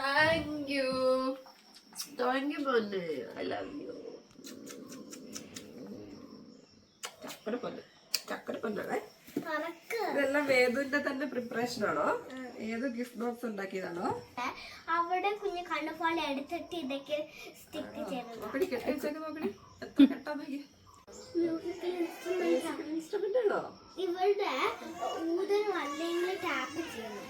Thank you പൊന്നെ. I love you. ചക്കര പൊന്നാണേ. ഇതെല്ലാം വേദുവിന്റെ തന്നെ പ്രിപ്പറേഷൻ ആണോ? ഏത് ഗിഫ്റ്റ് ബോക്സ് ഉണ്ടാക്കിയതാണോ? അവിടെ കുഞ്ഞു കണ്ണുപോലെ എടുത്തിട്ട് ഇതൊക്കെ സ്റ്റിക്ക് ചെയ്തത്. നോക്കടി കെട്ടി വെച്ചൊക്കെ നോക്കടി. എത്ര കെട്ടാ നോക്കി. ഇൻസ്ട്രുമെന്റ് ആണോ? ഇവരുടെ ഊതനും അല്ലെങ്കിൽ ടാപ്പ് ചെയ്യണം.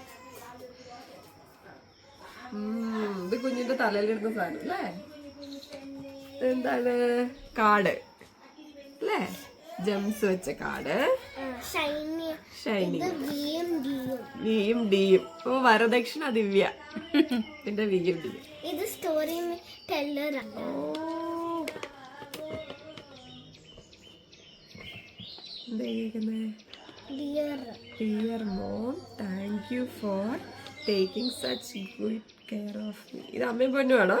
ഇത് കുഞ്ഞിന്റെ തലയിലിടുന്ന സാധനം അല്ലേ? എന്താണ്? കാർഡ് അല്ലേ? ജംസ് വെച്ച കാർഡ്. ഷൈനിങ്. വിയും ഡിയും. ഓ വരദക്ഷിണ ദിവ്യ. പിന്നെ വിയും ഡിയും. ഇത് story teller. Dear mom, thank you for taking such good care of me. ഇത് അമ്മയും പൊന്നുമാണോ?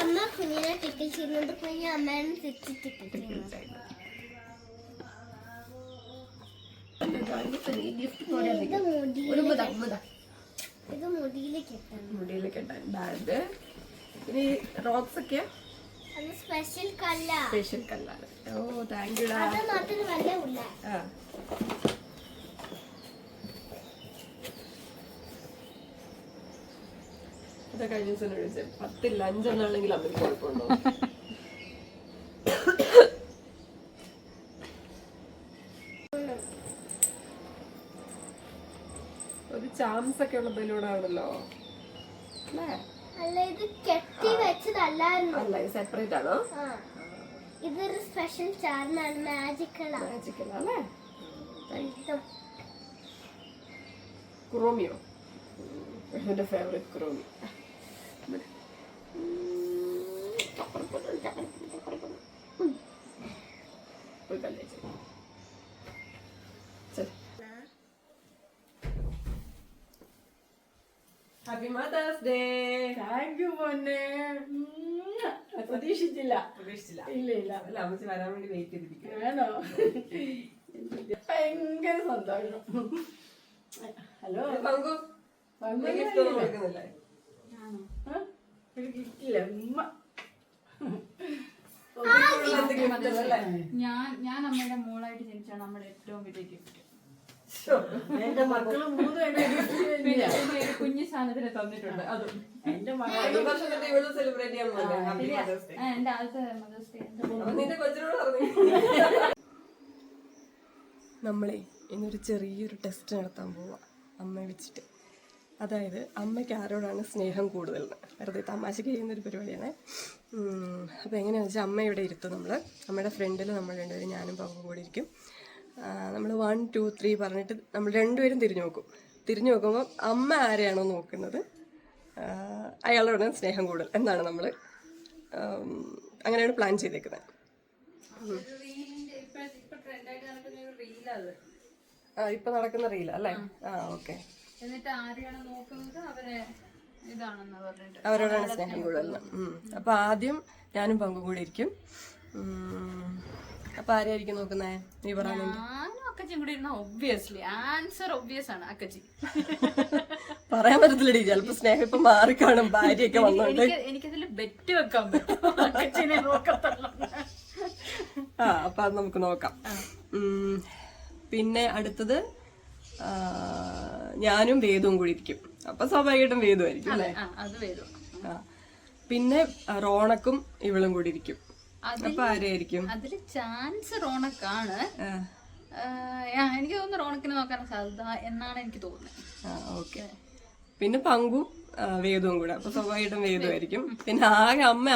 അമ്മ കുഞ്ഞിനെ ടിക്കിൾ ചെയ്യുന്നുണ്ട്, കുഞ്ഞ് അമ്മേനെ തിരിച്ച് ടിക്കിൾ ചെയ്യുന്നുണ്ട്. ഇത് മുടിയിൽ കെട്ടാൻ ബാഗ്. ഇനി റോക്സ് ഒക്കെയാ? സ്പെഷ്യൽ കല്ലാണ്. ഓ താങ്ക് യു. അത് മാത്രമല്ല ഉള്ള ഇതാ കഴിഞ്ഞ ദിവസം വിളിച്ചത് 10 5 അമ്മയ്ക്ക് കുഴപ്പമുണ്ടോ? ഒരു ചാംസ് ഒക്കെ ഉള്ള ബലൂണാണല്ലോ അല്ലേ? അല്ല, ഇത് കെട്ടി വെച്ചതല്ലായിരുന്നു. അല്ല, ഇത് സെപ്പറേറ്റ് ആണോ? ഇതൊരു സ്പെഷ്യൽ ചാർമാണ്. മാജിക്കൽ അല്ലേ? ക്രോമിയോ എന്റെ ഫേവറേറ്റ് ക്രോമി. Happy mother's day. Thank you പൊന്നെ. പ്രതീക്ഷിച്ചില്ല. ഇല്ല അല്ല, അമ്മച്ചി വരാൻ വേണ്ടി വെയിറ്റ് ചെയ്തിരിക്കും. വേണോ? ഭയങ്കര സന്തോഷം. ഹലോ പങ്കു ഗിഫ്റ്റ് ഒന്നും കൊടുക്കുന്നില്ലേ? ഒരു ഗിഫ്റ്റില്ല. ഉമ്മ ഞാൻ അമ്മയുടെ മോളായിട്ട് ജനിച്ചാണ് നമ്മുടെ ഏറ്റവും വലിയ ഗിഫ്റ്റ്. എന്റെ മക്കള് 3 കുഞ്ഞു സാധനത്തിന് തന്നിട്ടുണ്ട്. അതും എന്റെ മകൾ സെലിബ്രേറ്റ് ചെയ്യാൻ എന്റെ ആദ്യത്തെ മദേഴ്സ് ഡേ. നിന്റെ കൊച്ചിനോട് പറഞ്ഞു. നമ്മളെ ഇന്നൊരു ചെറിയൊരു ടെസ്റ്റ് നടത്താൻ പോവാ അമ്മയെ വെച്ചിട്ട്. അതായത് അമ്മയ്ക്ക് ആരോടാണ് സ്നേഹം കൂടുതൽ. വെറുതെ തമാശക്ക് ചെയ്യുന്നൊരു പരിപാടിയാണ്. അപ്പോൾ എങ്ങനെയാണെന്ന് വെച്ചാൽ അമ്മ ഇവിടെ ഇരുത്തും. അമ്മയുടെ ഫ്രണ്ടിൽ നമ്മൾ രണ്ടുപേരും, ഞാനും പങ്കും കൂടി ഇരിക്കും. നമ്മൾ 1 2 3 പറഞ്ഞിട്ട് നമ്മൾ രണ്ടുപേരും തിരിഞ്ഞു നോക്കും. തിരിഞ്ഞു നോക്കുമ്പോൾ അമ്മ ആരെയാണോ നോക്കുന്നത് അയാളോടാണ് സ്നേഹം കൂടുതൽ എന്നാണ് നമ്മൾ അങ്ങനെയാണ് പ്ലാൻ ചെയ്തേക്കുന്നത്. ഇപ്പൊ നടക്കുന്ന റീല അല്ലേ? ഓക്കെ. എന്നിട്ട് ആരെയാണ് നോക്കുന്നത് അവരോടാണ് സ്നേഹം കൂടുതൽ. അപ്പൊ ആദ്യം ഞാനും പങ്കും കൂടി ഇരിക്കും. അപ്പൊ ആരെയായിരിക്കും നോക്കുന്നേ? നീ പറഞ്ഞു. പറയാൻ പറ്റത്തില്ലടി, ചിലപ്പോ സ്നേഹം ഇപ്പൊ മാറിക്കാണും. ഭാര്യയൊക്കെ വന്നോണ്ട് എനിക്കതിൽ ബെറ്റ് വെക്കാൻ പറ്റും. അപ്പൊ അത് നമുക്ക് നോക്കാം. പിന്നെ അടുത്തത് ഞാനും വേദവും കൂടി ഇരിക്കും. അപ്പൊ സ്വാഭാവികമായിട്ടും വേദു ആയിരിക്കും അല്ലേ? പിന്നെ റോണക്കും ഇവളും കൂടി ഇരിക്കും. അപ്പൊ ആരായിരിക്കും? അതില് ചാൻസ് റോണക്കാണ്. എനിക്ക് തോന്നുന്നു റോണക്കിനെ നോക്കാൻ സാധ്യത എന്നാണ് എനിക്ക് തോന്നുന്നത്. ഓക്കെ. പിന്നെ പങ്കും വേദവും കൂടെ. അപ്പൊ സ്വാഭാവികമായിട്ടും വേദു ആയിരിക്കും. പിന്നെ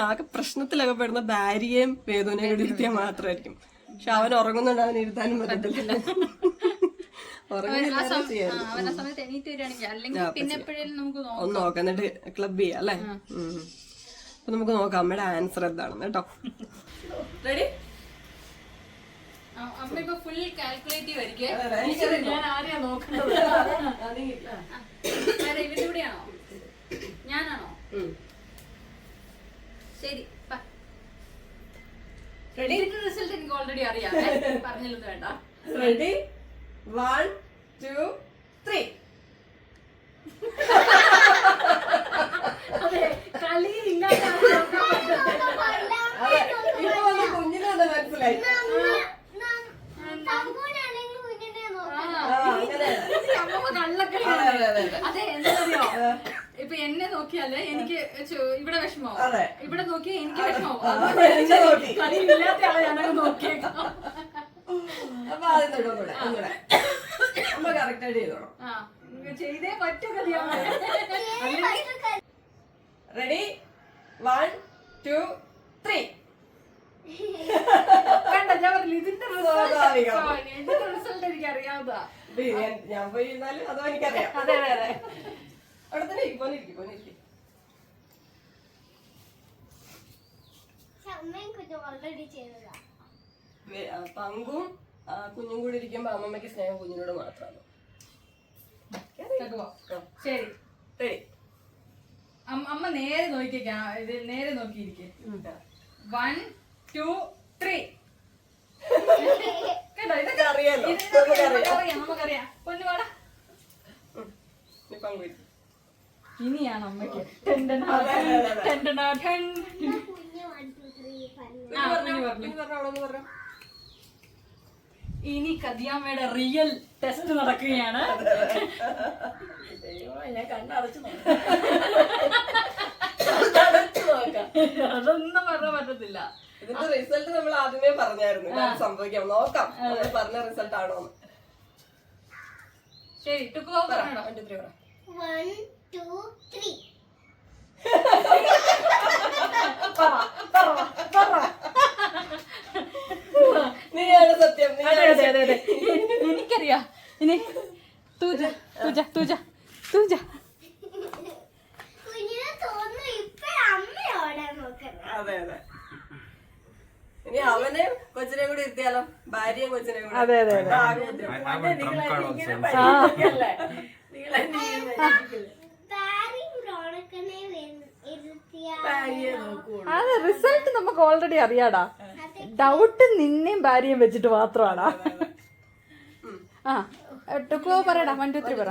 ആകെ പ്രശ്നത്തിലൊക്കെ പെടുന്ന ഭാര്യയും വേദുവിനെ കൂടി ഇരുത്തിയാൽ മാത്രമായിരിക്കും. പക്ഷെ അവൻ ഉറങ്ങുന്നുണ്ട്, അവൻ ഇരുത്താനും പറ്റത്തില്ല. ഒന്ന് നോക്കാം, എന്നിട്ട് ക്ലബ് ചെയ്യാം അല്ലേ? അപ്പൊ നമുക്ക് നോക്കാം അമ്മയുടെ ആൻസർ എന്താണെന്ന് കേട്ടോ. റെഡി? അമ്മ ഇപ്പൊ ഫുൾ കാൽക്കുലേറ്റീവ് ആയിരിക്കും. ഞാൻ ആരെയാ നോക്കേണ്ടത്? ഇവന്റെ കൂടെയാണോ? ഞാനാണോ? ശരി. റെഡി? റിസൾട്ട് എനിക്ക് ഓൾറെഡി അറിയാം. പറഞ്ഞില്ലെന്ന് വേണ്ട. റെഡി? 1 2 3. അതെ കളിയില്ലാത്ത അതെ ഇപ്പൊ വന്ന് കുഞ്ഞിനെ എന്താ മനസ്സിലായി. തങ്കൂനാണെങ്കിൽ കുഞ്ഞിനെ നോക്കാം. അമ്മമ്മ കള്ളക്കളി. അതെ എന്താ ഇപ്പൊ എന്നെ നോക്കിയാല് എനിക്ക് ഇവിടെ വിഷമാവും, അതെ. ഇവിടെ നോക്കിയാൽ എനിക്ക് വിഷമാവും. എന്നെ നോക്കി. കളിയില്ലാത്ത ആളെ ഞാനത് നോക്കിയേക്കാം. അപ്പൊ ആദ്യം തൊട്ട് ഒന്നുകൂടെ അമ്മ കറക്റ്റ് ആയിട്ട് ചെയ്തോളൂ. ആ ചെയ്തേ പറ്റൂ കല്യാണം. റെഡി 1 2 3. കണ്ട ഞാൻ പറഞ്ഞു ഇതിന്റെ സ്വാഭാവികം. റിസൾട്ട് എനിക്ക് അറിയാവുന്നതാ. ഞാൻ പോയി ഇരുന്നാലും അതോ എനിക്കറിയാം. അതെ അതെ അതെ. അവിടെ തന്നെ പോന്നിരിക്കും. അമ്മയും കുഞ്ഞും ഓൾറെഡി ചെയ്തതാ. പങ്കും കുഞ്ഞും കൂടി ഇരിക്കുമ്പോ അമ്മമ്മയ്ക്ക് സ്നേഹം കുഞ്ഞിനോട് മാത്രമാണ്. ശരി റെഡി അമ്മ നേരെ നോക്കിയേക്കാ, ഇത് നേരെ നോക്കിയിരിക്കെ. 1 2 3. കേട്ടോ ഇതൊക്കെ അറിയാലോ. നമുക്കറിയാം. പൊന്നു പാടാ. പങ്കു ഇനിയാണ് അമ്മയ്ക്ക് കുഞ്ഞ് 1 2 3 പറഞ്ഞു. ഇനി കദിയാമ്മയുടെ റിയൽ ടെസ്റ്റ് നടക്കുകയാണ്. ഞാൻ കണ്ണടച്ചു അതൊന്നും പറഞ്ഞാൽ പറ്റത്തില്ല. ഇതിന്റെ റിസൾട്ട് നമ്മൾ ആദ്യമേ പറഞ്ഞായിരുന്നു ഇതാണ് സംഭവിക്കാം. നോക്കാം നമ്മൾ പറഞ്ഞ റിസൾട്ട് ആണോ. ശരി ടുക്കോ പറഞ്ഞോ. 1 2 3 പറ. 1 2 3. നീയാണ് സത്യം. എനിക്കറിയാം. ഇനി തൂജ തൂജ തൂജ തൂജ. കുഞ്ഞിനെ തോന്നുന്നു ഇപ്പഴ അമ്മയോടെ നോക്കുന്നത്. അതെ അതെ. ഇനി അവനെ കൊച്ചിനെ കൂടി ഇരുത്തിയാലോ, ഭാര്യയും കൊച്ചിനെ കൂടി. അതെ അതെ അതെ. ഭാര്യയും റോണക്കനെ ഇരുത്തിയ അത് റിസൾട്ട് നമുക്ക് ഓൾറെഡി അറിയാടാ. ഡൗട്ട് നിന്നെയും ഭാര്യയും വെച്ചിട്ട് മാത്രമാടാ. ആ ടുക്കോ പറയടാ. 1 2 3 പറ.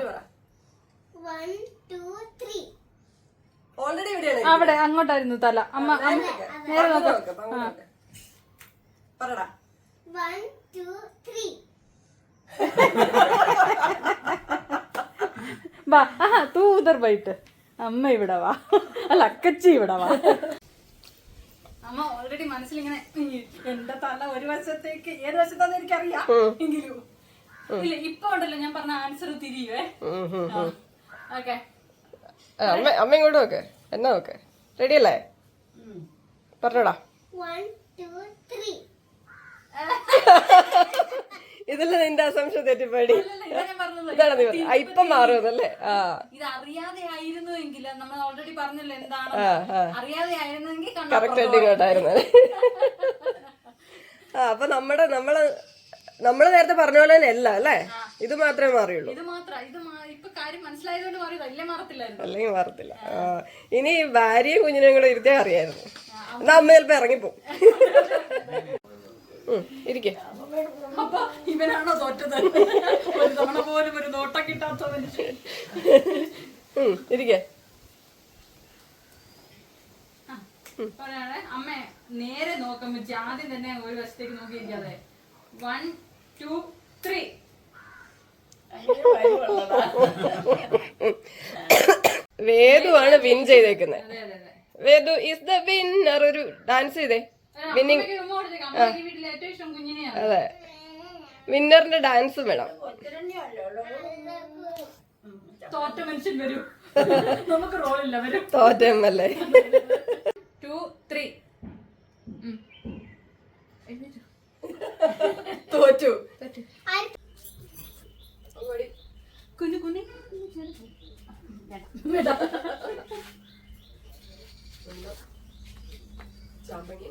1 2 3. ഓൾറെഡി ഇവിടെയാണ് അവിടെ അങ്ങോട്ടായിരുന്നു തല. അമ്മ നേരെ നോക്കാം. പറടാ. 1 2 3. വാ. ആഹാ തൂ ഉദർ പോയിട്ട് അമ്മ ഇവിടെ വാ. അല്ല അക്കച്ചി ഇവിടെ വാ. അമ്മ ഓൾറെഡി മനസ്സിലിങ്ങനെ എന്റെ തല ഒരു വശത്തേക്ക് ഏത് വശത്താന്ന് എനിക്കറിയാം. എങ്കിലും ഇല്ല ഇപ്പൊ ഉണ്ടല്ലോ ഞാൻ പറഞ്ഞ ആൻസർ തിരിയുവേ. ഓക്കെ അമ്മ ഇങ്ങോട്ട് നോക്ക്. എന്നാ നോക്ക്. റെഡി അല്ലേ? പറഞ്ഞോടാ. 1 2 3. ഇതില് നിന്റെ അസംഷൻ തെറ്റിപ്പടി. ഇതാ ഞാൻ പറഞ്ഞത്. ഇതാണ് നീ പറഞ്ഞത്. ഇപ്പം മാറുമല്ലേ? ആ ഇത് അറിയാതെ ആയിരുന്നുവെങ്കിൽ നമ്മൾ ഓൾറെഡി പറഞ്ഞല്ലോ എന്താണ് അറിയാതെ ആയിരുന്നെങ്കിൽ കറക്റ്റ് ആയിട്ട് ഇങ്ങോട്ടായിരുന്നു. ആ അപ്പൊ നമ്മള് നേരത്തെ പറഞ്ഞ പോലെ തന്നെ അല്ല അല്ലേ? ഇത് മാത്രമേ മാറിയുള്ളൂ. ഇത് മാത്രം ഇത് ഇപ്പൊ കാര്യം മനസ്സിലായതുകൊണ്ട് മാറിയത് അല്ലേ മാറത്തില്ലായിരുന്നു. അല്ലെങ്കിൽ മാറത്തില്ല. ഇനി ഭാര്യയും കുഞ്ഞിനെയും കൂടെ ഇരുത്തിയാൽ അറിയായിരുന്നു. എന്നാ അമ്മ ചിലപ്പോ ഇറങ്ങിപ്പോവും. ഇരിക്കേ. അപ്പൊ ഇവനാണോ തോറ്റത്? ഒരു തവണ പോലും ഒരു നോട്ടം കിട്ടാത്ത മനുഷ്യൻ. ഇരിക്കേ. അമ്മ നേരെ നോക്കാൻ വെച്ച് ആദ്യം തന്നെ ഒരു വശത്തേക്ക് നോക്കിയിരിക്കാതെ. 1 2 3. വേദുവാണ് വിൻ ചെയ്തേക്കുന്നത്. അതെ അതെ അതെ. വേദു ഇസ് ദ വിന്നർ. ഒരു ഡാൻസ് ചെയ്തേ. വിന്നിങ്. വീട്ടിൽ ഏറ്റവും ഇഷ്ടം കുഞ്ഞിനെയാണ്. അതെ വിന്നറിന്റെ ഡാൻസ് വേണം. തോറ്റ മനുഷ്യൻ വരും. നമുക്ക് റോളില്ല വരും. തോറ്റമ്മല്ലേ. 2 3. തോറ്റു. കുഞ്ഞു കുഞ്ഞു ചാമ്പങ്ങ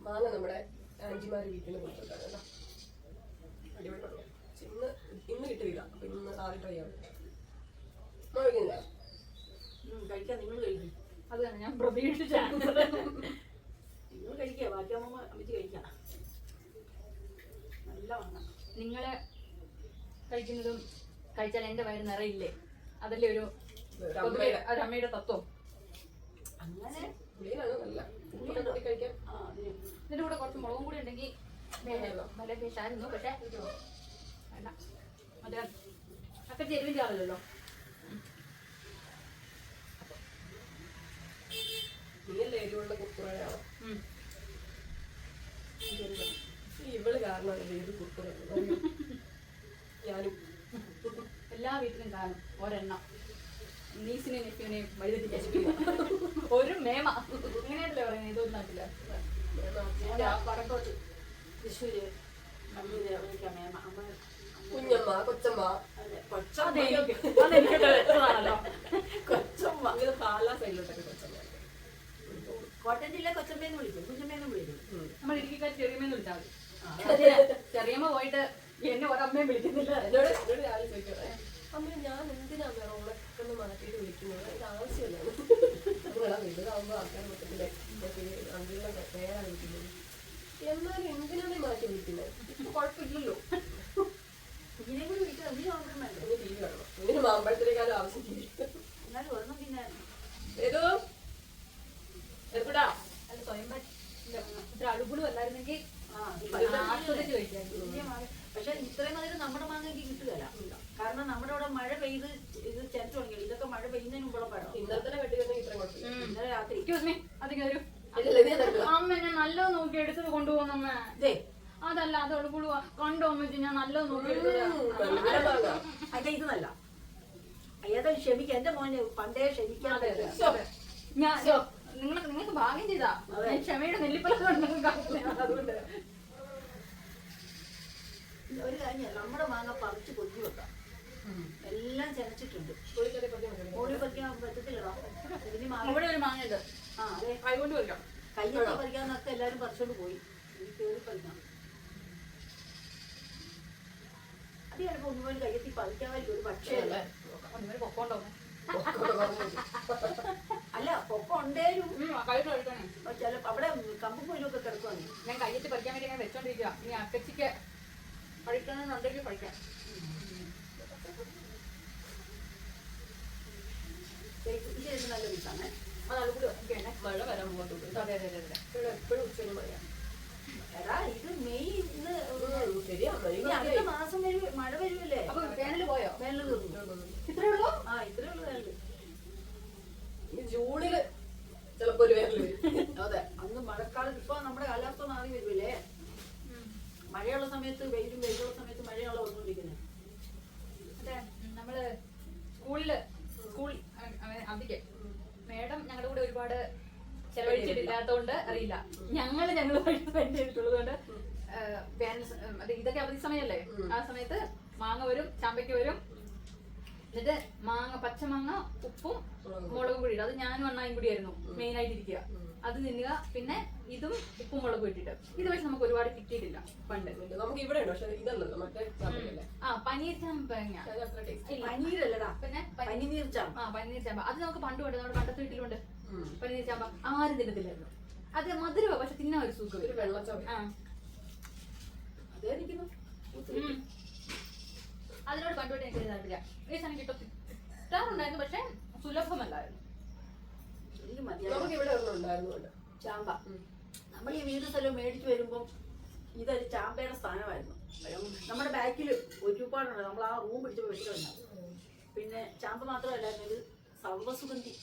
മാങ്ങ നമ്മുടെ ആൻറ്റിമാര് വീട്ടിൽ നിന്ന് കൊടുത്തിട്ടുണ്ടായിരുന്നു. അടിപൊളി പണിയാ. ഇന്ന് കിട്ടിയില്ല. അപ്പൊ ഇന്ന് ആദ്യം ട്രൈ ആവും. കഴിക്കുന്നില്ല. കഴിക്കാം. നിങ്ങൾ കഴിക്കും. അത് തന്നെ ഞാൻ പ്രതീക്ഷിച്ചാണ്. നിങ്ങൾ കഴിക്കുക. ബാക്കി അമ്മ അമ്മച്ച് കഴിക്കാം. നല്ല വണ്ണം. നിങ്ങള് കഴിക്കുന്നതും കഴിച്ചാൽ എന്റെ വയറ് നിറയില്ലേ? അതല്ലേ ഒരു അമ്മയുടെ തത്വം അങ്ങനെ പുളിയിലാണ് നല്ല ഉപ്പൊക്കെ കൂട്ടി കഴിക്കാൻ. ഇതിന്റെ കൂടെ കുറച്ച് മുളകും കൂടി ഉണ്ടെങ്കിൽ നല്ല ടേസ്റ്റായിരുന്നു. പക്ഷെ വേണ്ട, മറ്റേ അക്കച്ചി എരിവിൻ്റെ ആളല്ലോ. നീയല്ലേ എരിവുള്ള കുക്കുറയാണ്. ഇവള് കാരണമാണ് ഏത് കുക്കുറ. ഞാനും എല്ലാ വീട്ടിലും കാണും ഒരെണ്ണം നീസിനെയും നെഫ്യൂനെയും വഴിതെറ്റി നശിപ്പിക്കുക. ഒരു മേമ അങ്ങനെയല്ലേ പറയുന്നത് ഇതൊന്നും നാട്ടില്ല. വടക്കോട്ട് തൃശ്ശൂര് മേമ അമ്മ കുഞ്ഞമ്മ, കൊച്ചമ്മ, അതെനിക്ക് വെച്ചതാണല്ലോ. കൊച്ചമ്മ ഇത് പാലാ സൈഡിലോട്ടൊക്കെ കൊച്ചമ്മ. കോട്ടയം ജില്ല കൊച്ചമ്മേന്ന് വിളിക്കും, കുഞ്ഞമ്മേന്നും വിളിക്കും. നമ്മൾ ഇടുക്കിക്കാർ ചെറിയമ്മേന്ന് വിളിച്ചാൽ മതി. ചെറിയമ്മ പോയിട്ട് എന്നെ ഒരമ്മയും വിളിക്കുന്നില്ല. എന്നോട് രാവിലെ ചോദിക്കണേ, അമ്മ ഞാൻ എന്തിനാ റോളെ ഒന്ന് മാറ്റിയിട്ട് വിളിക്കുന്നത്, ഇത് ആവശ്യമില്ല. വലുതാവുമ്പോ ആൾക്കാർ മൊത്തത്തില് അങ്കിളിനെ പേരാ വിളിക്കുന്നത്. എന്നാലും എന്തിനാണ് മാറ്റി വിളിക്കുന്നത്? ഇപ്പൊ കുഴപ്പമില്ലല്ലോ. ഇങ്ങനെ കൂടി വിളിക്കുന്നത് നീ ഓർമ്മ വേണ്ട. ഇനി ടി വി കാണണം. ഇങ്ങനെ മാമ്പഴത്തിനേക്കാളും ആവശ്യം ടി വി. എന്നാലും ഒരെണ്ണം പിന്നെ ഏതോ എവിടാ അല്ല സ്വയം ഇത്ര അടുപ്പുളും അല്ലായിരുന്നെങ്കിൽ ആസ്വദിച്ച് കഴിക്കായിരുന്നു. പക്ഷെ ഇത്രയും മധുരം നമ്മുടെ മാങ്ങയ്ക്ക് കിട്ടുകയല്ല. കാരണം നമ്മുടെ അവിടെ മഴ പെയ്ത് ഇത് ചെനച്ചു തുടങ്ങി. ഇതൊക്കെ മഴ പെയ്യുന്നതിന് മുമ്പുള്ള പഴം. ഇന്നത്തെ വെട്ടി വന്നെങ്കിൽ ഇത്ര കുഴപ്പമില്ല. ഇന്നലെ രാത്രി അധികം ഒരു ഇല്ല, അമ്മ ഞാൻ നല്ലത് നോക്കി എടുത്തത് കൊണ്ടുപോകുന്നമ്മ. അതല്ല അത് അടുപ്പുളു കണ്ടോ അമ്മച്ചി, ഞാൻ നല്ലത് നോക്കി എടുത്തത്. അല്ല ഇത് നല്ല ഏതാ ക്ഷമിക്ക. എന്റെ മോന് പണ്ടേ ക്ഷമിക്കാതെ ഞാൻ നിങ്ങൾക്ക് ഭാഗ്യം ചെയ്താ ഞാൻ ക്ഷമയുടെ നെല്ലിപ്പല അതുകൊണ്ട് ഒരു കാര്യം നമ്മുടെ മാങ്ങ പറിച്ച് പൊതി വെക്കാം. എല്ലാം ചെനച്ചിട്ടുണ്ട്. ഓടി പറിക്കാൻ പറ്റത്തില്ലടാ. ഇതിന് മാങ്ങ ഇവിടെ ഒരു മാങ്ങയുണ്ട്. അതെ കൈകൊണ്ട് വരിക്കാം. കയ്യൊക്കെ പറിക്കാന്നൊക്കെ എല്ലാരും പറിച്ചോണ്ട് പോയി. ഇനി കേറി പറിക്കാം. അത് ചിലപ്പോ ഒന്നുപോലെ കയ്യെത്തി പറിക്കാമായിരിക്കും. ഒരു പക്ഷേ പൊക്കോണ്ടോ അല്ല പൊക്കം ഉണ്ടേലും കൈയിട്ട് കഴിക്കണേ. ചിലപ്പോ അവിടെ കമ്പും പോയിലൊക്കെ കിടക്കുവാണ്. ഞാൻ കയ്യെത്തി പറിക്കാൻ വേണ്ടി ഞാൻ വെച്ചോണ്ടിരിക്കുക. ഇനി അക്കച്ചിക്ക് പഠിക്കണമെന്നുണ്ടെങ്കിൽ പഠിക്കാം. ഇത് നല്ല വീട്ടാണ്. അത് അതുകൂടി ഒക്കെയാണ്. മഴ വരാൻ പോകുന്നുണ്ട്. അതെ അതെ അതെ. ഇവിടെ എപ്പോഴും ഉച്ചയ്ക്ക് മഴയാ. എടാ ഇത് മെയ് ഇന്ന് ശരിയാ, ഇനി അടുത്ത മാസം മഴ വരുമല്ലേ? അപ്പൊ വേനല് പോയോ? വേനൽ തീർന്നു. ഇത്രേ ഉള്ളൂ. ഇത്രേ ഉള്ളു വേനൽ. ജൂണില് ചിലപ്പോ ഒരു വേനൽ വരും. അതെ അന്ന് മഴക്കാലത്ത് ഇപ്പൊ നമ്മുടെ കാലാവസ്ഥ മാറി വരുമല്ലേ? മഴയുള്ള സമയത്ത് വെയിലും, വെയിലുള്ള സമയത്ത് മഴയുള്ള വന്നുകൊണ്ടിരിക്കുന്നത്. അതെ നമ്മള് സ്കൂൾ അതിക്ക് മേഡം ഞങ്ങളുടെ കൂടെ ഒരുപാട് ചെലവഴിച്ചിട്ടില്ലാത്തോണ്ട് അറിയില്ല. ഞങ്ങൾ സ്പെൻഡ് ചെയ്തിട്ടുള്ളത് കൊണ്ട് ഇതൊക്കെ അവധി സമയല്ലേ, ആ സമയത്ത് മാങ്ങ വരും, ചാമ്പയ്ക്ക് വരും. എന്നിട്ട് പച്ചമാങ്ങ ഉപ്പും മുളകും കൂടി ഇടും. അത് ഞാനും അണ്ണായും കൂടിയായിരുന്നു മെയിൻ ആയിട്ടിരിക്കുക. അത് തിന്നുക. പിന്നെ ഇതും ഉപ്പും മുളകും ഇട്ടിട്ട്. ഇത് പക്ഷെ നമുക്ക് ഒരുപാട് കിട്ടിയിട്ടില്ല പണ്ട്. നമുക്ക് ഇവിടെ ഉണ്ട്, പക്ഷെ ഇതല്ലല്ലോ മറ്റേ ചാമ്പക്കല്ലേ. പനീർ ചാമ്പങ്ങ പനീരല്ലടാ, പിന്നെ പനിനീർ ചാമ്പ. പനീർ ചാമ്പ അത് നമുക്ക് പണ്ടുണ്ട്. നമ്മുടെ പണ്ടത്തെ വീട്ടിലുണ്ട് പനീർ ചാമ്പ. ആരും തിന്നത്തില്ലായിരുന്നു. അത് മധുരവാ, പക്ഷെ തിന്നാൻ ഒരു സുഖം. ഒരു വെള്ളച്ചാമ്പ അതേ നിൽക്കുന്നു. അതിനോട് പണ്ടുകൊണ്ട് എനിക്ക് താല്പര്യ. ഈ സമയം കിട്ടാറുണ്ടായിരുന്നു, പക്ഷെ സുലഭമല്ലായിരുന്നു. നമുക്ക് ഇവിടെ ഉണ്ടായിരുന്നു ചാമ്പ. നമ്മൾ ഈ വീട് സ്ഥലം മേടിച്ചു വരുമ്പം ഇതൊരു ചാമ്പയുടെ സ്ഥാനമായിരുന്നു. നമ്മുടെ ബാക്കിൽ ഒരുപാടുണ്ട്. നമ്മൾ ആ റൂം പിടിച്ചപ്പോൾ വെച്ചിട്ടുണ്ട്. പിന്നെ ചാമ്പ മാത്രമല്ലായിരുന്നു, ഇത് സർവ്വസുഗന്ധി